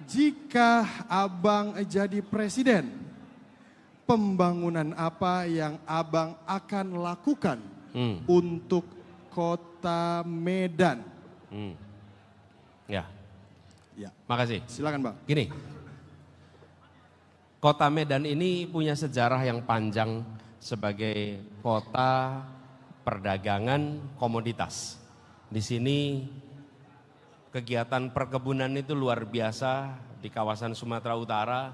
Jika Abang jadi presiden, pembangunan apa yang Abang akan lakukan untuk Kota Medan? Ya. Ya. Makasih. Silakan Bang. Gini, Kota Medan ini punya sejarah yang panjang sebagai kota perdagangan komoditas. Di sini kegiatan perkebunan itu luar biasa di kawasan Sumatera Utara,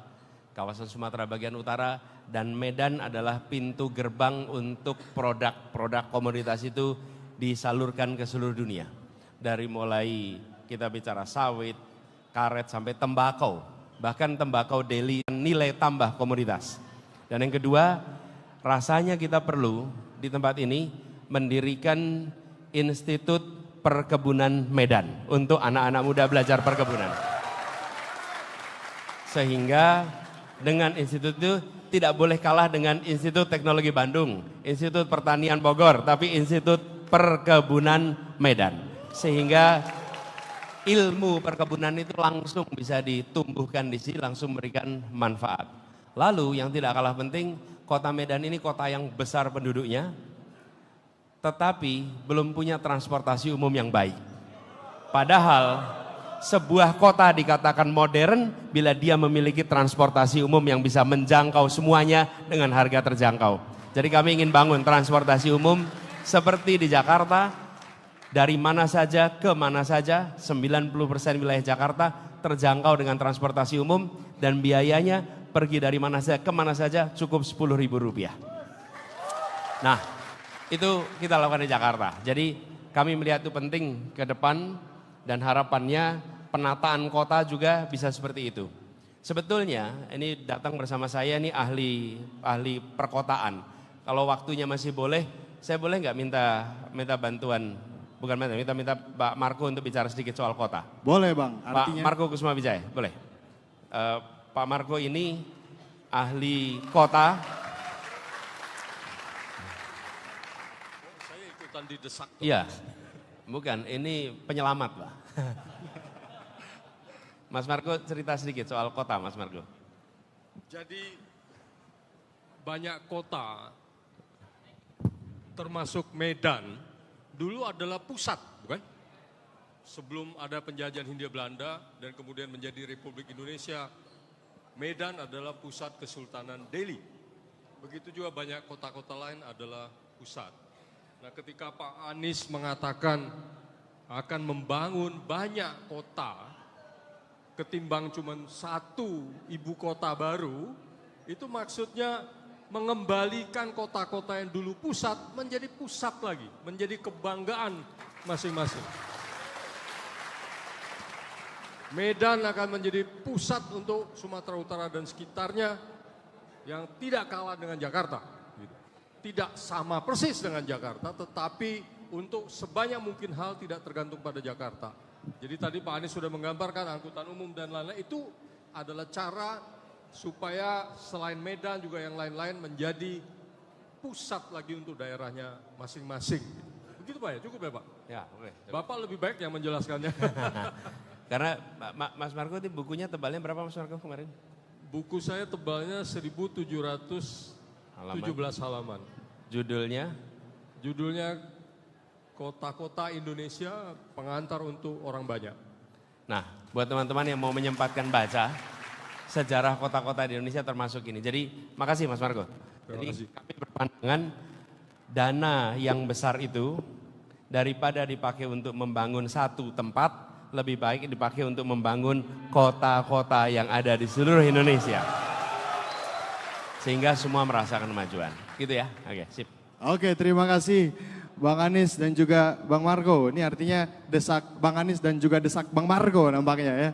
kawasan Sumatera bagian utara, dan Medan adalah pintu gerbang untuk produk-produk komoditas itu disalurkan ke seluruh dunia. Dari mulai kita bicara sawit, karet sampai tembakau, bahkan tembakau Delhi nilai tambah komoditas. Dan yang kedua, rasanya kita perlu di tempat ini mendirikan Institut Perkebunan Medan untuk anak-anak muda belajar perkebunan. Sehingga dengan institut itu tidak boleh kalah dengan Institut Teknologi Bandung, Institut Pertanian Bogor, tapi Institut Perkebunan Medan. Sehingga ilmu perkebunan itu langsung bisa ditumbuhkan di sini, langsung memberikan manfaat. Lalu yang tidak kalah penting, Kota Medan ini kota yang besar penduduknya, tetapi belum punya transportasi umum yang baik. Padahal sebuah kota dikatakan modern bila dia memiliki transportasi umum yang bisa menjangkau semuanya dengan harga terjangkau. Jadi kami ingin bangun transportasi umum seperti di Jakarta, dari mana saja ke mana saja, 90% wilayah Jakarta terjangkau dengan transportasi umum dan biayanya pergi dari mana saja ke mana saja cukup Rp10.000. Nah, itu kita lakukan di Jakarta. Jadi kami melihat itu penting ke depan dan harapannya penataan kota juga bisa seperti itu. Sebetulnya ini datang bersama saya ini ahli perkotaan. Kalau waktunya masih boleh, saya boleh nggak minta bantuan, bukan minta Pak Marco untuk bicara sedikit soal kota. Boleh Bang. Artinya, Pak Marco Kusuma Wijaya, boleh. Pak Marco ini ahli kota. Didesak. Iya, bukan, ini penyelamat Pak. Mas Marco cerita sedikit soal kota Mas Marco. Jadi banyak kota termasuk Medan dulu adalah pusat, bukan? Sebelum ada penjajahan Hindia Belanda dan kemudian menjadi Republik Indonesia, Medan adalah pusat Kesultanan Delhi. Begitu juga banyak kota-kota lain adalah pusat. Nah, ketika Pak Anies mengatakan akan membangun banyak kota ketimbang cuma satu ibu kota baru, itu maksudnya mengembalikan kota-kota yang dulu pusat menjadi pusat lagi, menjadi kebanggaan masing-masing. Medan akan menjadi pusat untuk Sumatera Utara dan sekitarnya yang tidak kalah dengan Jakarta. Tidak sama persis dengan Jakarta, tetapi untuk sebanyak mungkin hal tidak tergantung pada Jakarta. Jadi tadi Pak Anies sudah menggambarkan angkutan umum dan lain-lain, itu adalah cara supaya selain Medan juga yang lain-lain menjadi pusat lagi untuk daerahnya masing-masing. Begitu Pak ya, cukup ya Pak? Ya, oke. Bapak lebih baik yang menjelaskannya. Karena Mas Marco itu bukunya tebalnya berapa Mas Marco kemarin? Buku saya tebalnya 1.717 halaman. Judulnya? Judulnya Kota-Kota Indonesia Pengantar untuk Orang Banyak. Nah, buat teman-teman yang mau menyempatkan baca sejarah kota-kota di Indonesia termasuk ini. Jadi, makasih Mas Marco. Jadi kami berpandangan dana yang besar itu daripada dipakai untuk membangun satu tempat, lebih baik dipakai untuk membangun kota-kota yang ada di seluruh Indonesia. Sehingga semua merasakan kemajuan. Gitu ya? Oke, sip. Oke, terima kasih Bang Anies dan juga Bang Marco. Ini artinya desak Bang Anies dan juga desak Bang Marco nampaknya ya.